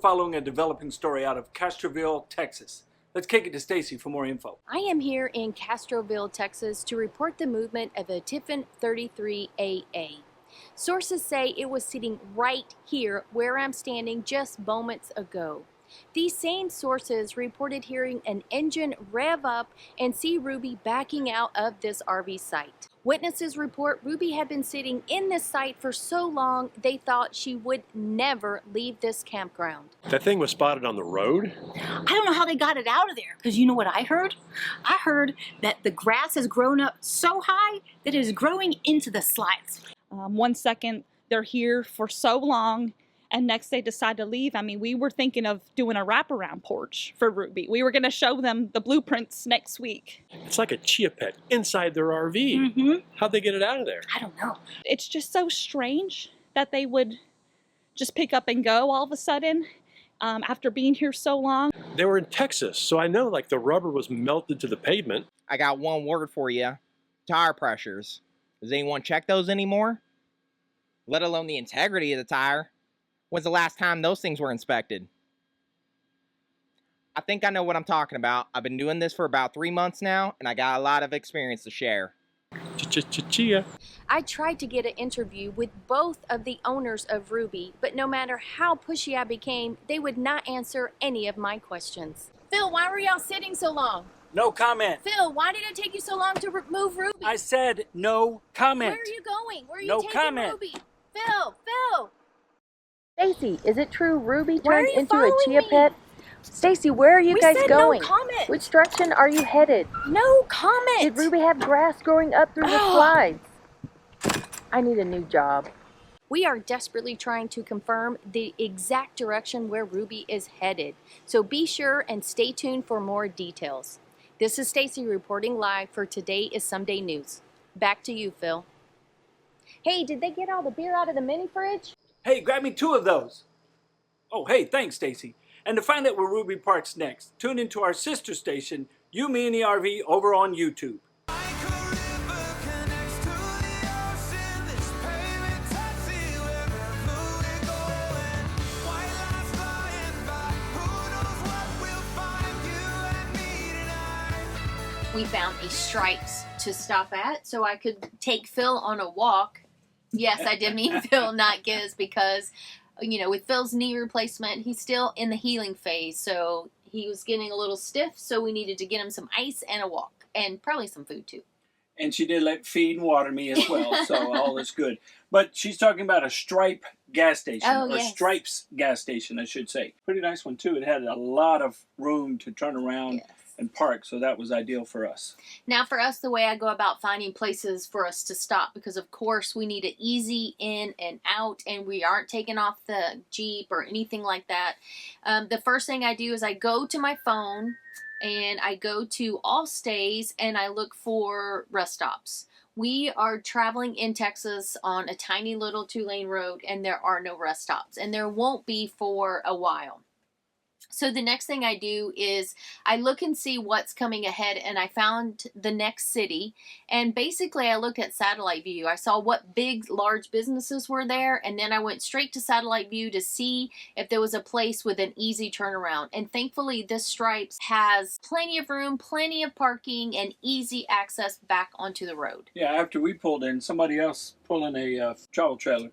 following a developing story out of Castroville, Texas. Let's kick it to Stacy for more info. I am here in Castroville, Texas to report the movement of a Tiffin 33AA. Sources say it was sitting right here where I'm standing just moments ago. These same sources reported hearing an engine rev up and see Ruby backing out of this RV site. Witnesses report Ruby had been sitting in this site for so long they thought she would never leave this campground. That thing was spotted on the road? I don't know how they got it out of there, because you know what I heard? I heard that the grass has grown up so high that it is growing into the slides. 1 second they're here for so long, and next they decide to leave. I mean, we were thinking of doing a wraparound porch for Ruby. We were going to show them the blueprints next week. It's like a chia pet inside their RV. Mm-hmm. How'd they get it out of there? I don't know. It's just so strange that they would just pick up and go all of a sudden after being here so long. They were in Texas, so I know like the rubber was melted to the pavement. I got one word for you. Tire pressures. Does anyone check those anymore? Let alone the integrity of the tire. When's the last time those things were inspected? I think I know what I'm talking about. I've been doing this for about 3 months now, and I got a lot of experience to share. Chia. I tried to get an interview with both of the owners of Ruby, but no matter how pushy I became, they would not answer any of my questions. Phil, why were y'all sitting so long? No comment. Phil, why did it take you so long to remove Ruby? I said no comment. Where are you going? Where are you No taking comment. Ruby? Phil! Stacy, is it true Ruby Why are turned you into a following chia me? pet? Stacy, where are you guys said going? No comment. Which direction are you headed? No comment. Did Ruby have grass growing up through the slides? I need a new job. We are desperately trying to confirm the exact direction where Ruby is headed. So be sure and stay tuned for more details. This is Stacy reporting live for Today is Someday News. Back to you, Phil. Hey, did they get all the beer out of the mini fridge? Hey, grab me 2 of those. Oh, hey, thanks, Stacy. And to find out where Ruby parks next, tune into our sister station, You, Me, and the RV, over on YouTube. We found a Stripes to stop at so I could take Phil on a walk. Yes, I did mean Phil, not Giz, because, you know, with Phil's knee replacement, he's still in the healing phase. So he was getting a little stiff, so we needed to get him some ice and a walk, and probably some food too. And she did let feed and water me as well, so all is good. But she's talking about a Stripe gas station, Oh, or yes. Stripes gas station, I should say. Pretty nice one, too. It had a lot of room to turn around. Yes. And park, so that was ideal for us. Now for us, the way I go about finding places for us to stop, because of course we need an easy in and out, and we aren't taking off the Jeep or anything like that. The first thing I do is I go to my phone and I go to all stays and I look for rest stops. We are traveling in Texas on a tiny little 2-lane road, and there are no rest stops, and there won't be for a while. So the next thing I do is I look and see what's coming ahead, and I found the next city, and basically I looked at satellite view. I saw what big, large businesses were there, and then I went straight to satellite view to see if there was a place with an easy turnaround. And thankfully this Stripes has plenty of room, plenty of parking, and easy access back onto the road. Yeah, after we pulled in, somebody else pulling a travel trailer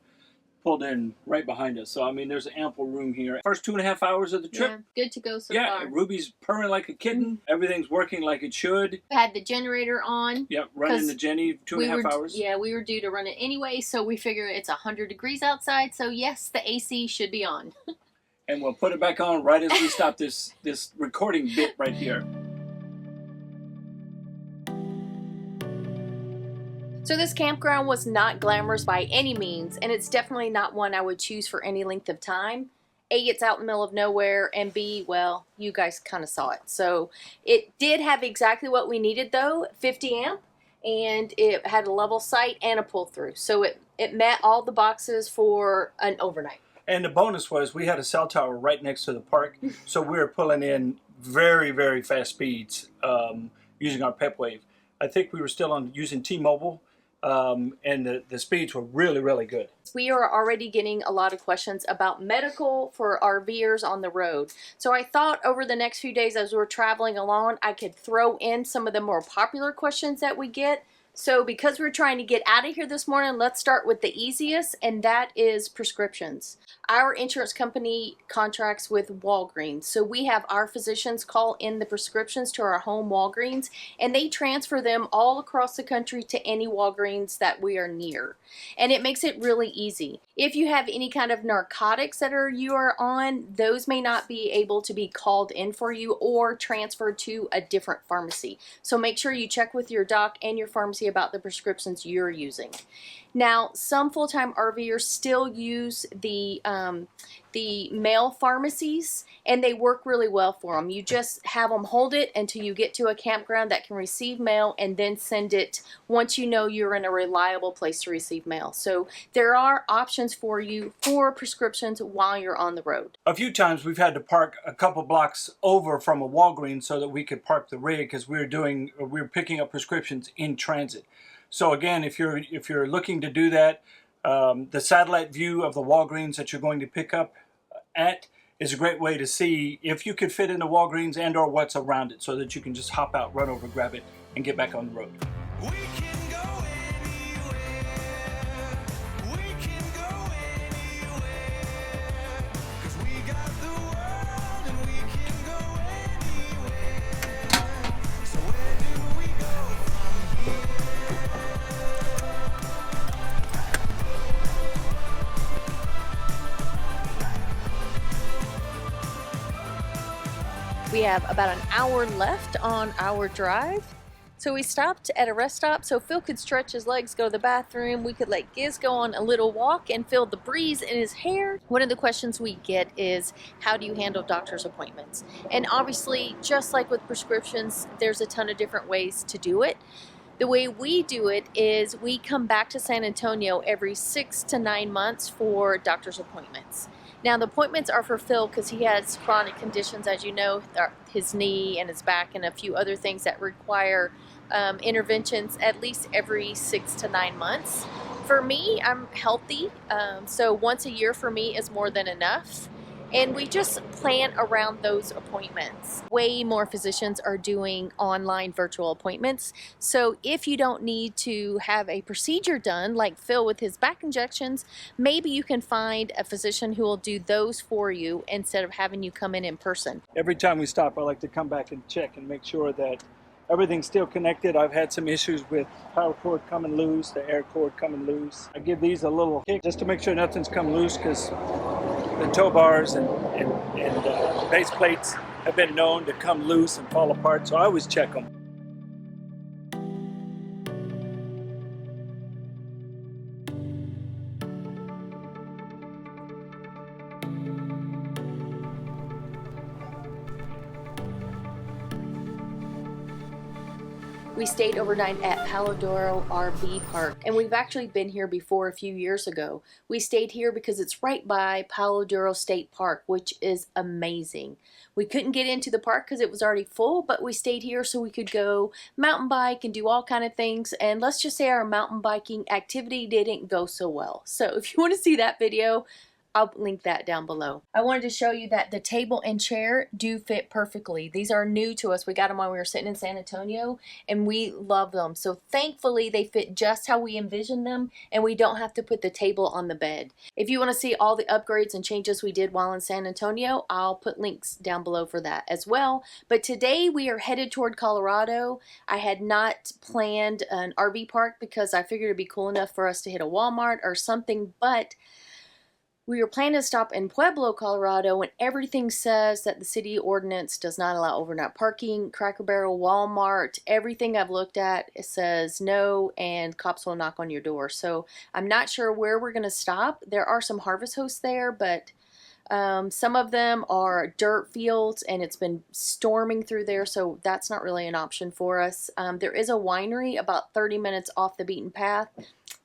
pulled in right behind us. So, I mean, there's ample room here. First 2.5 hours of the trip. Yeah, good to go so Yeah, far. Ruby's purring like a kitten. Everything's working like it should. Had the generator on. Yep, running the Jenny 2.5 hours. Yeah, we were due to run it anyway, so we figure it's 100 degrees outside, so yes, the AC should be on. And we'll put it back on right as we stop this recording bit right here. So this campground was not glamorous by any means, and it's definitely not one I would choose for any length of time. A, it's out in the middle of nowhere, and B, well, you guys kind of saw it. So it did have exactly what we needed though, 50 amp, and it had a level sight and a pull through. So it met all the boxes for an overnight. And the bonus was we had a cell tower right next to the park, so we were pulling in very, very fast speeds using our PepWave. I think we were still using T-Mobile, and the speeds were really, really good. We are already getting a lot of questions about medical for RVers on the road. So I thought over the next few days as we're traveling along, I could throw in some of the more popular questions that we get. So because we're trying to get out of here this morning, let's start with the easiest, and that is prescriptions. Our insurance company contracts with Walgreens, so we have our physicians call in the prescriptions to our home Walgreens, and they transfer them all across the country to any Walgreens that we are near. And it makes it really easy. If you have any kind of narcotics that you are on, those may not be able to be called in for you or transferred to a different pharmacy. So make sure you check with your doc and your pharmacy about the prescriptions you're using. Now, some full-time RVers still use the mail pharmacies, and they work really well for them. You just have them hold it until you get to a campground that can receive mail, and then send it once you know you're in a reliable place to receive mail. So there are options for you for prescriptions while you're on the road. A few times we've had to park a couple blocks over from a Walgreens so that we could park the rig, because we're picking up prescriptions in transit. So again, if you're looking to do that, the satellite view of the Walgreens that you're going to pick up at is a great way to see if you could fit into Walgreens and or what's around it, so that you can just hop out, run over, grab it, and get back on the road. We can go anywhere. We can go anywhere. 'Cause we got the world and we can go anywhere. So where do we go from here? We have about an hour left on our drive. So we stopped at a rest stop so Phil could stretch his legs, go to the bathroom. We could let Giz go on a little walk and feel the breeze in his hair. One of the questions we get is, how do you handle doctor's appointments? And obviously, just like with prescriptions, there's a ton of different ways to do it. The way we do it is we come back to San Antonio every 6 to 9 months for doctor's appointments. Now, the appointments are for Phil because he has chronic conditions, as you know, his knee and his back and a few other things that require interventions at least every 6 to 9 months. For me, I'm healthy, so once a year for me is more than enough. And we just plan around those appointments. Way more physicians are doing online virtual appointments. So if you don't need to have a procedure done, like Phil with his back injections, maybe you can find a physician who will do those for you instead of having you come in person. Every time we stop, I like to come back and check and make sure that everything's still connected. I've had some issues with power cord coming loose, the air cord coming loose. I give these a little kick just to make sure nothing's come loose, because the tow bars and base plates have been known to come loose and fall apart, so I always check them. We stayed overnight at Palo Duro RV Park, and we've actually been here before a few years ago. We stayed here because it's right by Palo Duro State Park, which is amazing. We couldn't get into the park because it was already full, but we stayed here so we could go mountain bike and do all kind of things. And let's just say our mountain biking activity didn't go so well. So if you want to see that video, I'll link that down below. I wanted to show you that the table and chair do fit perfectly. These are new to us. We got them while we were sitting in San Antonio, and we love them. So thankfully they fit just how we envisioned them, and we don't have to put the table on the bed. If you want to see all the upgrades and changes we did while in San Antonio, I'll put links down below for that as well. But today we are headed toward Colorado. I had not planned an RV park because I figured it'd be cool enough for us to hit a Walmart or something, but we were planning to stop in Pueblo, Colorado, and everything says that the city ordinance does not allow overnight parking. Cracker Barrel, Walmart, everything I've looked at, it says no, and cops will knock on your door. So I'm not sure where we're going to stop. There are some harvest hosts there, but some of them are dirt fields, and it's been storming through there, so that's not really an option for us. There is a winery about 30 minutes off the beaten path.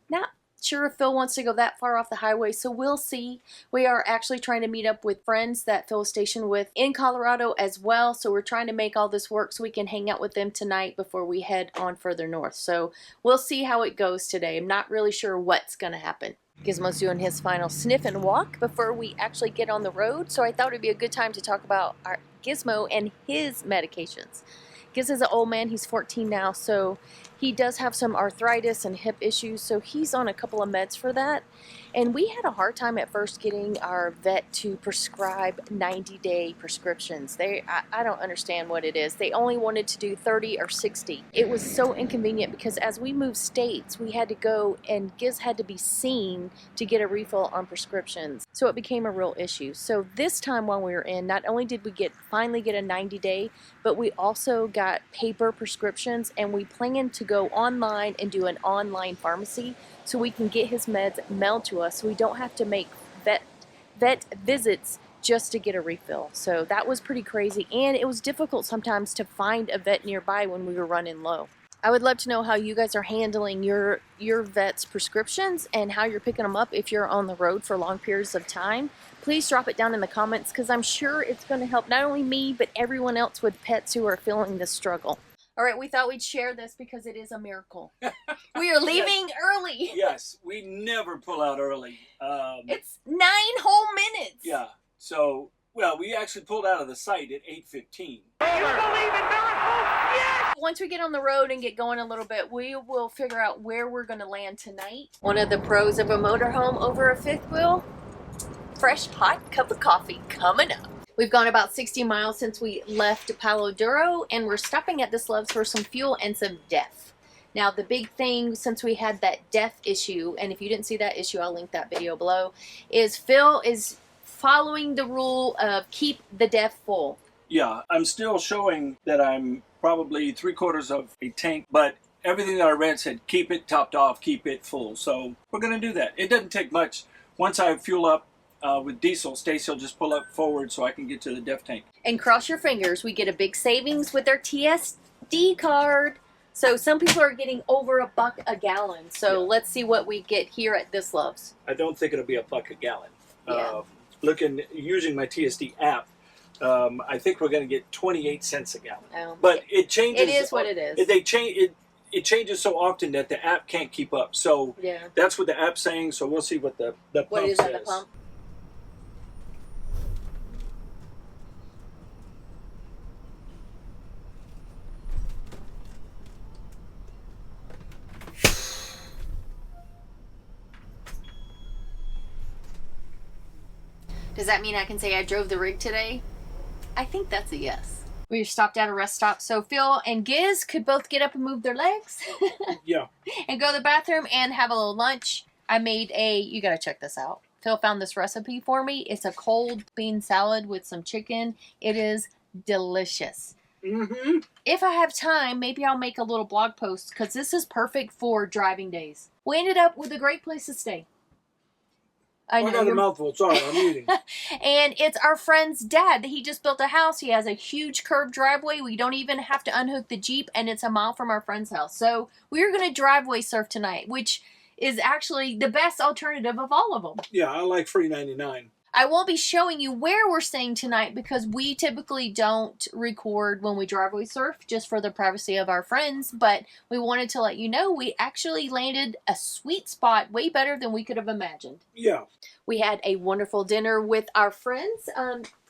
Not sure if Phil wants to go that far off the highway, so we'll see. We are actually trying to meet up with friends that Phil is stationed with in Colorado as well, so we're trying to make all this work so we can hang out with them tonight before we head on further north. So we'll see how it goes today. I'm not really sure what's going to happen. Gizmo's doing his final sniff and walk before we actually get on the road, so I thought it'd be a good time to talk about our Gizmo and his medications. Giz is an old man, he's 14 now, so he does have some arthritis and hip issues, so he's on a couple of meds for that. And we had a hard time at first getting our vet to prescribe 90-day prescriptions. I don't understand what it is. They only wanted to do 30 or 60. It was so inconvenient because as we moved states, we had to go and Giz had to be seen to get a refill on prescriptions. So it became a real issue. So this time while we were in, not only did we finally get a 90-day, but we also got paper prescriptions, and we plan to go online and do an online pharmacy so we can get his meds mailed to us so we don't have to make vet visits just to get a refill. So that was pretty crazy, and it was difficult sometimes to find a vet nearby when we were running low. I would love to know how you guys are handling your vet's prescriptions and how you're picking them up if you're on the road for long periods of time. Please drop it down in the comments because I'm sure it's going to help not only me but everyone else with pets who are feeling this struggle. All right, we thought we'd share this because it is a miracle. We are leaving early. Yes, we never pull out early. It's 9 whole minutes. Yeah, so, well, we actually pulled out of the site at 8:15. Once we get on the road and get going a little bit, we will figure out where we're going to land tonight. One of the pros of a motorhome over a fifth wheel, fresh hot cup of coffee coming up. We've gone about 60 miles since we left Palo Duro, and we're stopping at this Love's for some fuel and some DEF. Now, the big thing since we had that DEF issue, and if you didn't see that issue, I'll link that video below, is Phil is following the rule of keep the DEF full. Yeah, I'm still showing that I'm probably 3/4 of a tank, but everything that I read said keep it topped off, keep it full. So we're going to do that. It doesn't take much. Once I fuel up with diesel, Stacy will just pull up forward so I can get to the DEF tank. And cross your fingers, we get a big savings with our TSD card. So some people are getting over $1 a gallon. So Yeah. let's see what we get here at this Love's. I don't think it'll be $1 a gallon. Yeah. Using my TSD app, I think we're going to get 28 cents a gallon. But Yeah. it changes. It is what it is. They change it changes so often that the app can't keep up. So Yeah. that's what the app's saying. So we'll see what the pump What is says. at the pump? Does that mean I can say I drove the rig today? I think that's a yes. We stopped at a rest stop, so Phil and Giz could both get up and move their legs Yeah. and go to the bathroom and have a little lunch. I made you gotta check this out. Phil found this recipe for me. It's a cold bean salad with some chicken. It is delicious. Mm-hmm. If I have time, maybe I'll make a little blog post because this is perfect for driving days. We ended up with a great place to stay. I know. Another mouthful. Sorry, I'm eating. And it's our friend's dad. He just built a house. He has a huge curved driveway. We don't even have to unhook the Jeep, and it's a mile from our friend's house. So we're going to driveway surf tonight, which is actually the best alternative of all of them. Yeah, I like free 99. I won't be showing you where we're staying tonight because we typically don't record when we driveway surf just for the privacy of our friends, but we wanted to let you know we actually landed a sweet spot way better than we could have imagined. Yeah. We had a wonderful dinner with our friends,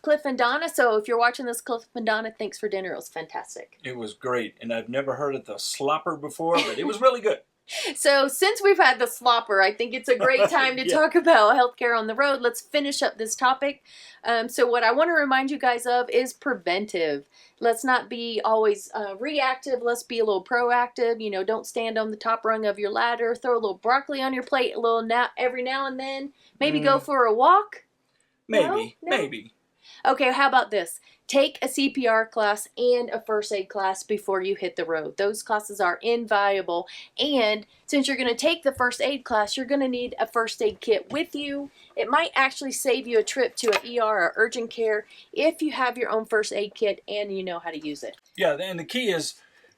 Cliff and Donna. So if you're watching this, Cliff and Donna, thanks for dinner. It was fantastic. It was great, and I've never heard of the slopper before, but it was really good. So since we've had the slopper, I think it's a great time to Yeah. talk about healthcare on the road. Let's finish up this topic. So what I want to remind you guys of is preventive. Let's not be always reactive. Let's be a little proactive. You know, don't stand on the top rung of your ladder. Throw a little broccoli on your plate a little every now and then. Maybe go for a walk. Maybe. No? Maybe. Okay, how about this? Take a CPR class and a first aid class before you hit the road. Those classes are invaluable. And since you're going to take the first aid class, you're going to need a first aid kit with you. It might actually save you a trip to an ER or urgent care if you have your own first aid kit and you know how to use it. Yeah, and the key is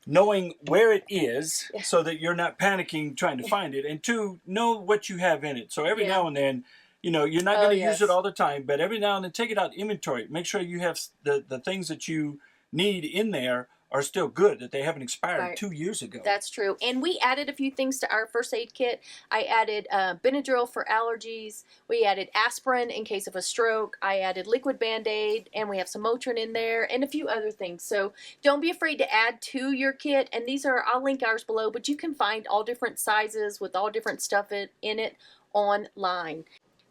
knowing where it is Yeah. so that you're not panicking trying to find it, and two, know what you have in it. So every Yeah. now and then, you know, you're not Oh, going to yes. use it all the time, but every now and then take it out, inventory it. Make sure you have the things that you need in there are still good, that they haven't expired Right. 2 years ago. That's true. And we added a few things to our first aid kit. I added Benadryl for allergies. We added aspirin in case of a stroke. I added liquid Band-Aid, and we have some Motrin in there and a few other things. So don't be afraid to add to your kit. And these are, I'll link ours below, but you can find all different sizes with all different stuff in it online.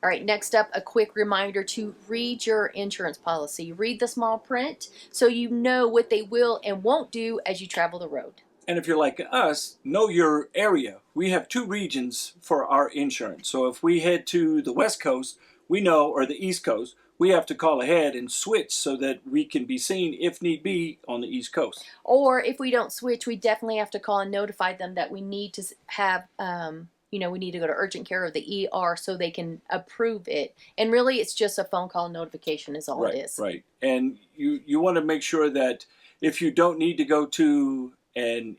All right, next up, a quick reminder to read your insurance policy. Read the small print so you know what they will and won't do as you travel the road. And if you're like us, know your area. We have 2 regions for our insurance. So if we head to the West Coast, we know, or the East Coast, we have to call ahead and switch so that we can be seen, if need be, on the East Coast. Or if we don't switch, we definitely have to call and notify them that we need to have, we need to go to urgent care or the ER so they can approve it. And really, it's just a phone call notification is all Right, it is. right. And you want to make sure that if you don't need to go to an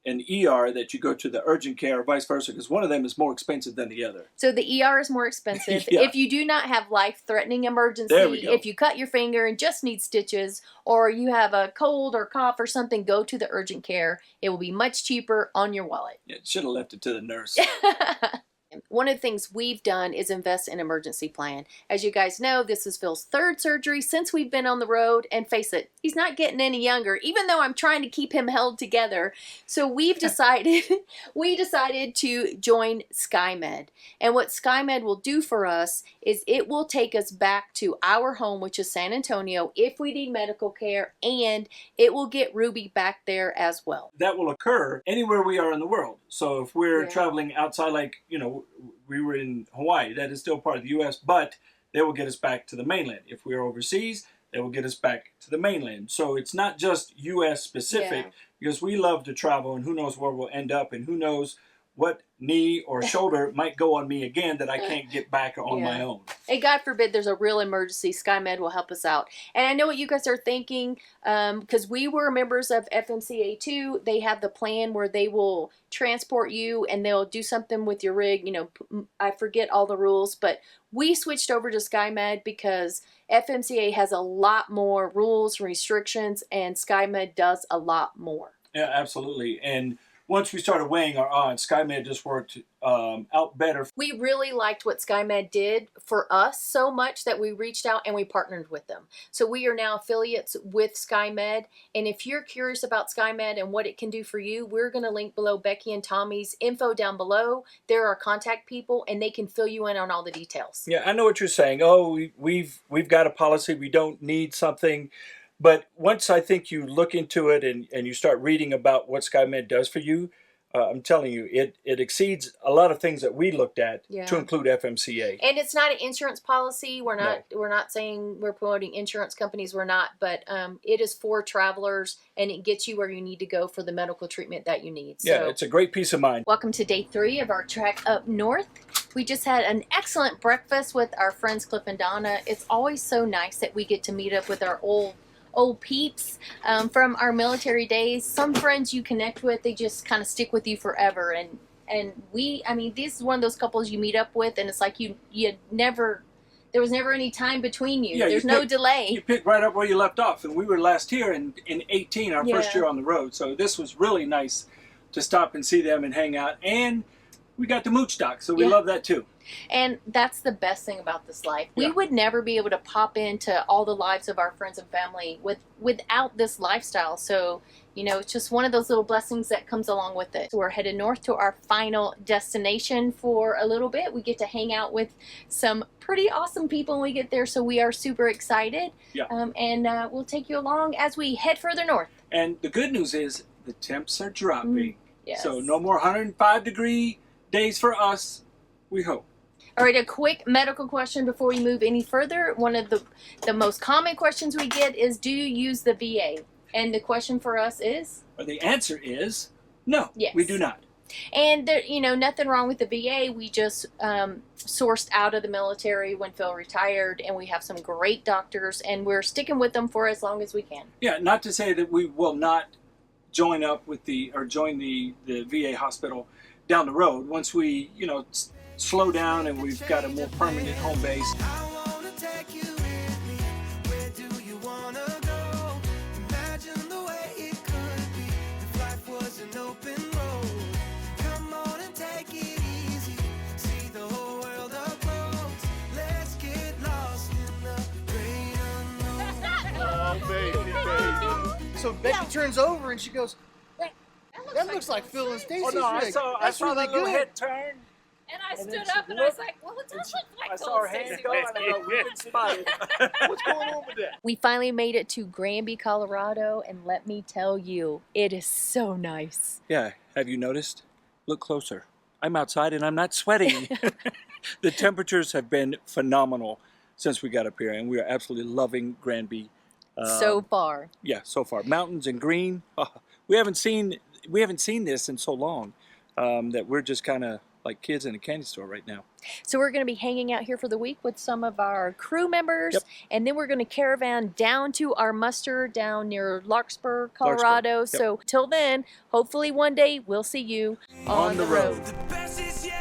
ER, that you go to the urgent care or vice versa, because one of them is more expensive than the other. So the ER is more expensive. Yeah. If you do not have life-threatening emergency, There we go. if you cut your finger and just need stitches, or you have a cold or cough or something, go to the urgent care. It will be much cheaper on your wallet. Yeah, should have left it to the nurse. One of the things we've done is invest in an emergency plan. As you guys know, this is Phil's 3rd surgery since we've been on the road, and face it, he's not getting any younger, even though I'm trying to keep him held together. So we decided to join SkyMed. And what SkyMed will do for us is it will take us back to our home, which is San Antonio, if we need medical care, and it will get Ruby back there as well. That will occur anywhere we are in the world. So if we're Yeah. traveling outside, like, we were in Hawaii, that is still part of the U.S., but they will get us back to the mainland. If we're overseas, they will get us back to the mainland. So it's not just U.S. specific, Yeah. because we love to travel, and who knows where we'll end up, and who knows what knee or shoulder might go on me again that I can't get back on my Yeah. own. And God forbid there's a real emergency, SkyMed will help us out. And I know what you guys are thinking, because we were members of FMCA too. They have the plan where they will transport you and they'll do something with your rig. I forget all the rules, but we switched over to SkyMed because FMCA has a lot more rules and restrictions, and SkyMed does a lot more. Yeah, absolutely. And once we started weighing our odds, SkyMed just worked out better. We really liked what SkyMed did for us so much that we reached out and we partnered with them. So we are now affiliates with SkyMed. And if you're curious about SkyMed and what it can do for you, we're going to link below Becky and Tommy's info down below. There are contact people and they can fill you in on all the details. Yeah, I know what you're saying. Oh, we've got a policy. We don't need something. But once I think you look into it and you start reading about what SkyMed does for you, I'm telling you, it exceeds a lot of things that we looked at Yeah. to include FMCA. And it's not an insurance policy. We're not saying we're promoting insurance companies. We're not, but it is for travelers and it gets you where you need to go for the medical treatment that you need. Yeah, So, it's a great peace of mind. welcome to day 3 of our trek up north. We just had an excellent breakfast with our friends Cliff and Donna. It's always so nice that we get to meet up with our old peeps from our military days. Some friends you connect with, they just kind of stick with you forever. And this is one of those couples you meet up with, and it's like there was never any time between you. Yeah, There's you no pick- delay. You picked right up where you left off, and we were last here in 18, our first Yeah. year on the road. So this was really nice to stop and see them and hang out. And we got the mooch doc, so we Yeah. love that too. And that's the best thing about this life. We Yeah. would never be able to pop into all the lives of our friends and family without this lifestyle. So, it's just one of those little blessings that comes along with it. So we're headed north to our final destination for a little bit. We get to hang out with some pretty awesome people when we get there, so we are super excited. Yeah. And we'll take you along as we head further north. And the good news is the temps are dropping. Yes. So no more 105-degree days for us, we hope. All right, a quick medical question before we move any further. One of the most common questions we get is, do you use the VA? And the question for us is? But the answer is no, Yes. we do not. And there, nothing wrong with the VA. We just sourced out of the military when Phil retired, and we have some great doctors, and we're sticking with them for as long as we can. Yeah, not to say that we will not join the VA hospital down the road. Once we, you know, slow down and we've got a more permanent home base. I wanna take you with me. Where do you wanna go? Imagine the way it could be if life was an open road. Come on and take it easy. See the whole world up close. Let's get lost in the great unknown. Oh, baby, baby. So Becky turns over and she goes, that looks like Phil and Stacy's rig. I That's saw really that little good. head turn. And I And then stood she up and I was looked, like, well, it does look like I saw Phil her and hands Stacey. go, and I go, we've been spotted. What's going on with that? We finally made it to Granby, Colorado, and let me tell you, it is so nice. Yeah, have you noticed? Look closer. I'm outside and I'm not sweating. The temperatures have been phenomenal since we got up here, and we are absolutely loving Granby. So far. Yeah, so far. Mountains and green. Oh, we haven't seen this in so long that we're just kind of like kids in a candy store right now. So we're going to be hanging out here for the week with some of our crew members, Yep. and then we're going to caravan down to our muster down near Larkspur, Colorado. Yep. So till then, hopefully one day we'll see you on the road. The best is yet